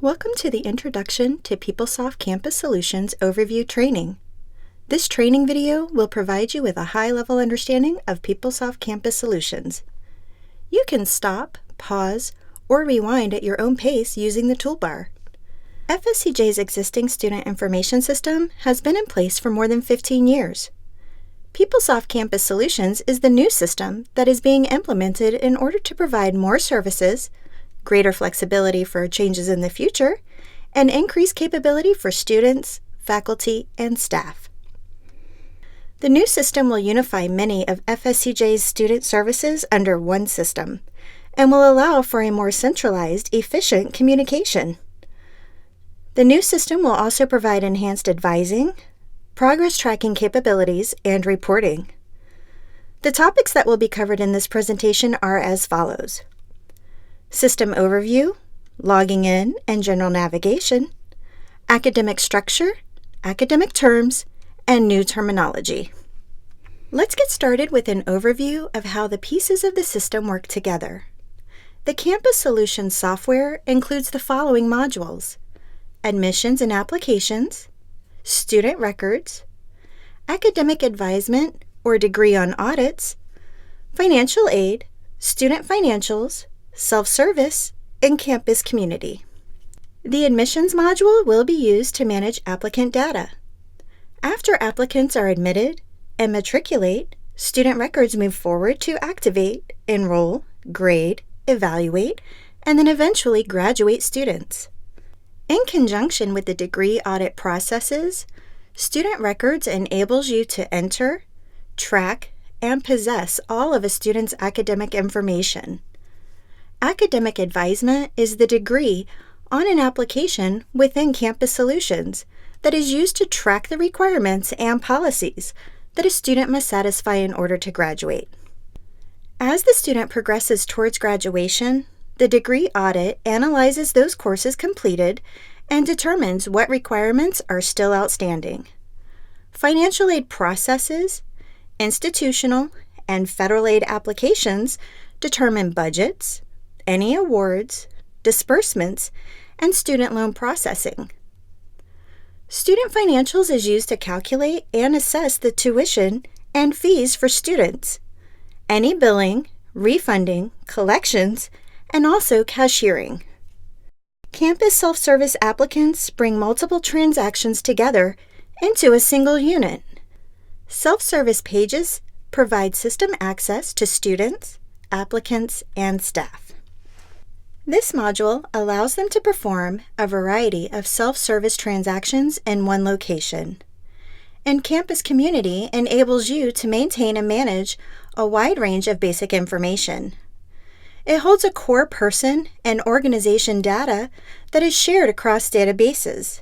Welcome to the Introduction to PeopleSoft Campus Solutions Overview Training. This training video will provide you with a high-level understanding of PeopleSoft Campus Solutions. You can stop, pause, or rewind at your own pace using the toolbar. FSCJ's existing student information system has been in place for more than 15 years. PeopleSoft Campus Solutions is the new system that is being implemented in order to provide more services, greater flexibility for changes in the future, and increased capability for students, faculty, and staff. The new system will unify many of FSCJ's student services under one system and will allow for a more centralized, efficient communication. The new system will also provide enhanced advising, progress tracking capabilities, and reporting. The topics that will be covered in this presentation are as follows: System overview, logging in and general navigation, academic structure, academic terms, and new terminology. Let's get started with an overview of how the pieces of the system work together. The Campus Solutions software includes the following modules: admissions and applications, student records, academic advisement or degree on audits, financial aid, student financials, self-service, and campus community. The admissions module will be used to manage applicant data. After applicants are admitted and matriculate, student records move forward to activate, enroll, grade, evaluate, and then eventually graduate students. In conjunction with the degree audit processes, student records enables you to enter, track, and possess all of a student's academic information. Academic advisement is the degree on an application within Campus Solutions that is used to track the requirements and policies that a student must satisfy in order to graduate. As the student progresses towards graduation, the degree audit analyzes those courses completed and determines what requirements are still outstanding. Financial aid processes, institutional, and federal aid applications determine budgets, any awards, disbursements, and student loan processing. Student financials is used to calculate and assess the tuition and fees for students, any billing, refunding, collections, and also cashiering. Campus self-service applicants bring multiple transactions together into a single unit. Self-service pages provide system access to students, applicants, and staff. This module allows them to perform a variety of self-service transactions in one location. And Campus Community enables you to maintain and manage a wide range of basic information. It holds a core person and organization data that is shared across databases.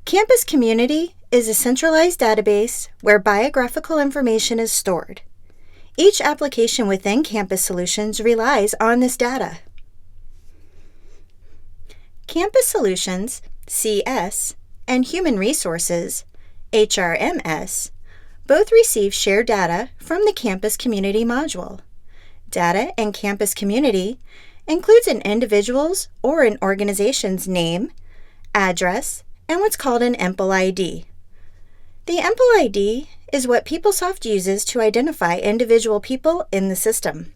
Campus Community is a centralized database where biographical information is stored. Each application within Campus Solutions relies on this data. Campus Solutions, CS, and Human Resources, HRMS, both receive shared data from the Campus Community module. Data in Campus Community includes an individual's or an organization's name, address, and what's called an EMPL ID. The EMPL ID is what PeopleSoft uses to identify individual people in the system.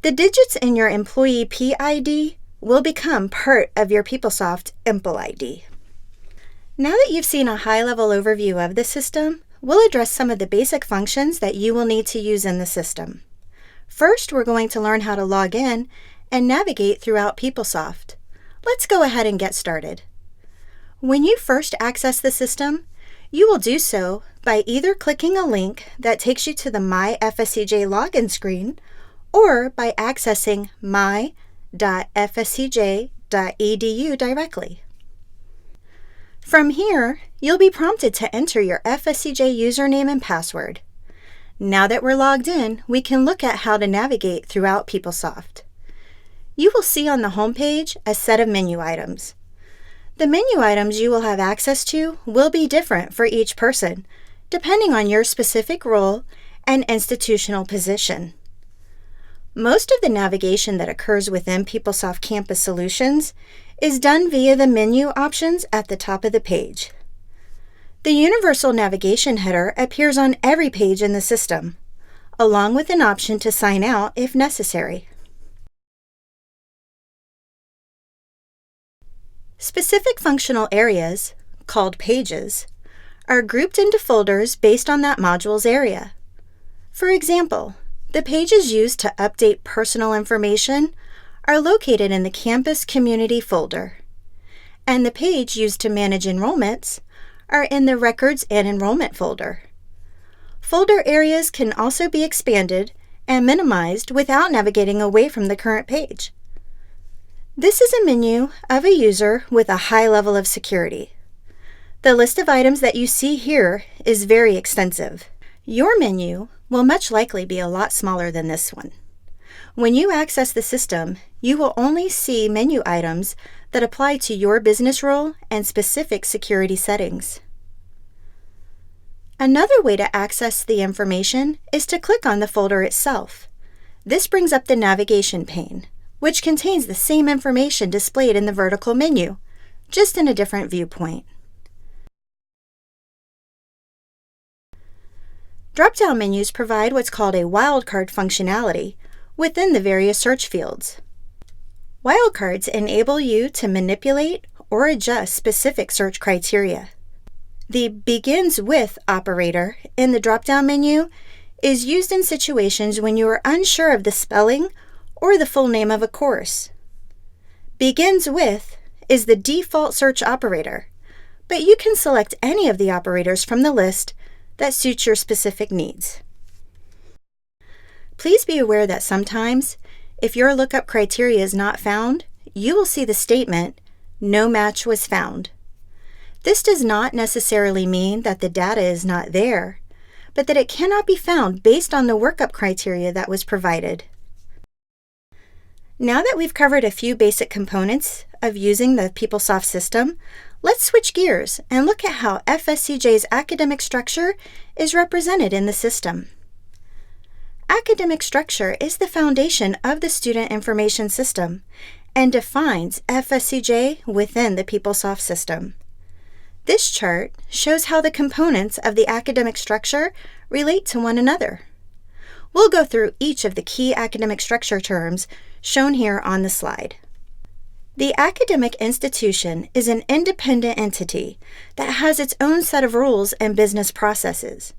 The digits in your employee PID will become part of your PeopleSoft EMPL ID. Now that you've seen a high-level overview of the system, we'll address some of the basic functions that you will need to use in the system. First, we're going to learn how to log in and navigate throughout PeopleSoft. Let's go ahead and get started. When you first access the system, you will do so by either clicking a link that takes you to the My FSCJ login screen or by accessing my.fscj.edu directly. From here, you'll be prompted to enter your FSCJ username and password. Now that we're logged in, we can look at how to navigate throughout PeopleSoft. You will see on the home page a set of menu items. The menu items you will have access to will be different for each person, depending on your specific role and institutional position. Most of the navigation that occurs within PeopleSoft Campus Solutions is done via the menu options at the top of the page. The Universal Navigation header appears on every page in the system, along with an option to sign out if necessary. Specific functional areas, called pages, are grouped into folders based on that module's area. For example, the pages used to update personal information are located in the Campus Community folder, and the page used to manage enrollments are in the Records and Enrollment folder. Folder areas can also be expanded and minimized without navigating away from the current page. This is a menu of a user with a high level of security. The list of items that you see here is very extensive. Your menu will much likely be a lot smaller than this one. When you access the system, you will only see menu items that apply to your business role and specific security settings. Another way to access the information is to click on the folder itself. This brings up the navigation pane, which contains the same information displayed in the vertical menu, just in a different viewpoint. Drop-down menus provide what's called a wildcard functionality within the various search fields. Wildcards enable you to manipulate or adjust specific search criteria. The Begins With operator in the drop-down menu is used in situations when you are unsure of the spelling or the full name of a course. Begins With is the default search operator, but you can select any of the operators from the list that suits your specific needs. Please be aware that sometimes, if your lookup criteria is not found, you will see the statement, "No match was found." This does not necessarily mean that the data is not there, but that it cannot be found based on the workup criteria that was provided. Now that we've covered a few basic components of using the PeopleSoft system, let's switch gears and look at how FSCJ's academic structure is represented in the system. Academic structure is the foundation of the student information system and defines FSCJ within the PeopleSoft system. This chart shows how the components of the academic structure relate to one another. We'll go through each of the key academic structure terms shown here on the slide. The academic institution is an independent entity that has its own set of rules and business processes.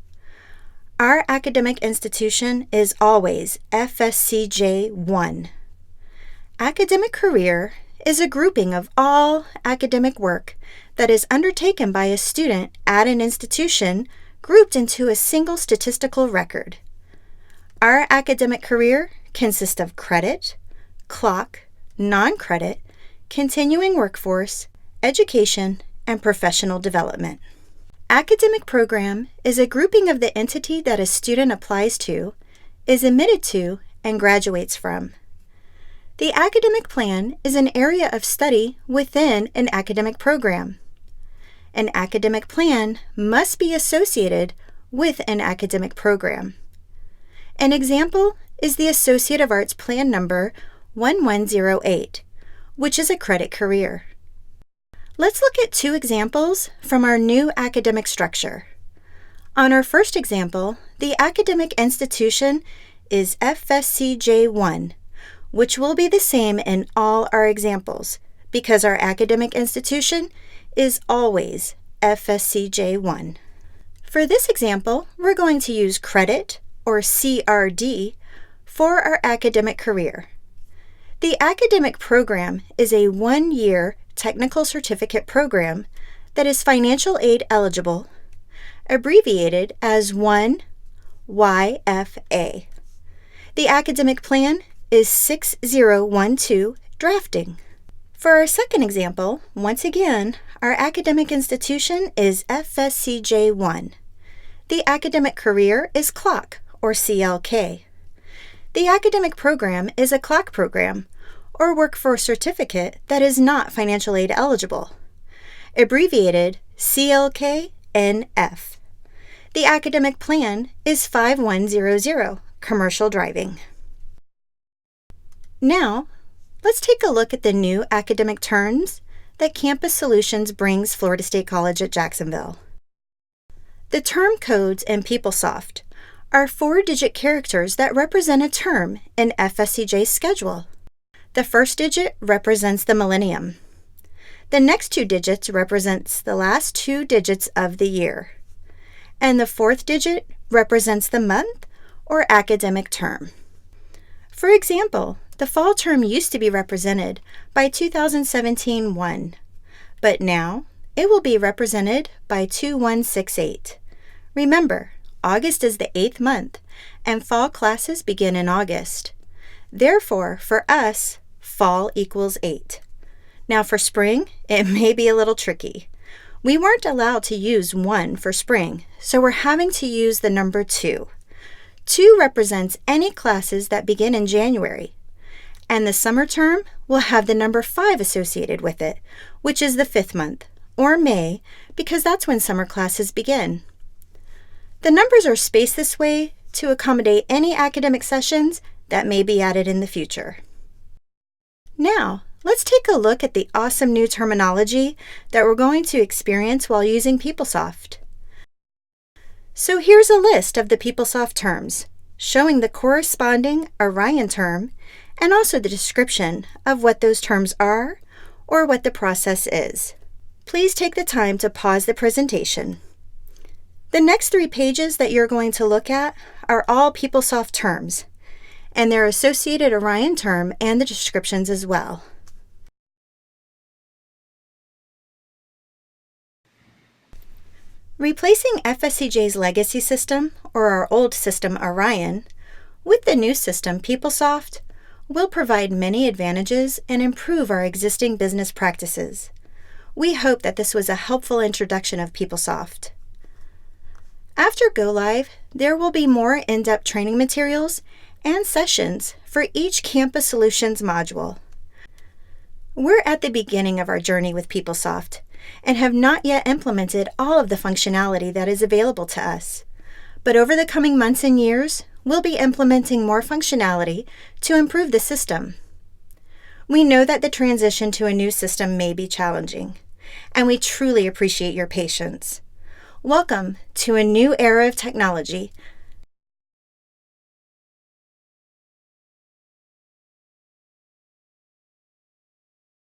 Our academic institution is always FSCJ 1. Academic career is a grouping of all academic work that is undertaken by a student at an institution grouped into a single statistical record. Our academic career consists of credit, clock, non-credit, continuing workforce, education, and professional development. Academic program is a grouping of the entity that a student applies to, is admitted to, and graduates from. The academic plan is an area of study within an academic program. An academic plan must be associated with an academic program. An example is the Associate of Arts Plan number 1108, which is a credit career. Let's look at two examples from our new academic structure. On our first example, the academic institution is FSCJ 1, which will be the same in all our examples because our academic institution is always FSCJ 1. For this example, we're going to use credit, or CRD, for our academic career. The academic program is a one-year technical certificate program that is financial aid eligible, abbreviated as 1YFA. The academic plan is 6012 Drafting. For our second example, once again, our academic institution is FSCJ 1. The academic career is CLOCK, or CLK. The academic program is a CLOCK program, or workforce certificate that is not financial aid eligible, abbreviated CLK-NF. The academic plan is 5100, Commercial Driving. Now, let's take a look at the new academic terms that Campus Solutions brings Florida State College at Jacksonville. The term codes in PeopleSoft are 4-digit characters that represent a term in FSCJ's schedule. The first digit represents the millennium. The next 2 digits represents the last 2 digits of the year. And the 4th digit represents the month or academic term. For example, the fall term used to be represented by 2017-1, but now it will be represented by 2168. Remember, August is the 8th month, and fall classes begin in August. Therefore, for us, fall equals 8. Now for spring, it may be a little tricky. We weren't allowed to use 1 for spring, so we're having to use the number 2. 2 represents any classes that begin in January, and the summer term will have the number 5 associated with it, which is the 5th month, or May, because that's when summer classes begin. The numbers are spaced this way to accommodate any academic sessions that may be added in the future. Now, let's take a look at the awesome new terminology that we're going to experience while using PeopleSoft. So here's a list of the PeopleSoft terms, showing the corresponding Orion term and also the description of what those terms are or what the process is. Please take the time to pause the presentation. The next 3 pages that you're going to look at are all PeopleSoft terms, and their associated Orion term and the descriptions as well. Replacing FSCJ's legacy system, or our old system Orion, with the new system PeopleSoft will provide many advantages and improve our existing business practices. We hope that this was a helpful introduction of PeopleSoft. After Go Live, there will be more in-depth training materials and sessions for each Campus Solutions module. We're at the beginning of our journey with PeopleSoft and have not yet implemented all of the functionality that is available to us. But over the coming months and years, we'll be implementing more functionality to improve the system. We know that the transition to a new system may be challenging, and we truly appreciate your patience. Welcome to a new era of technology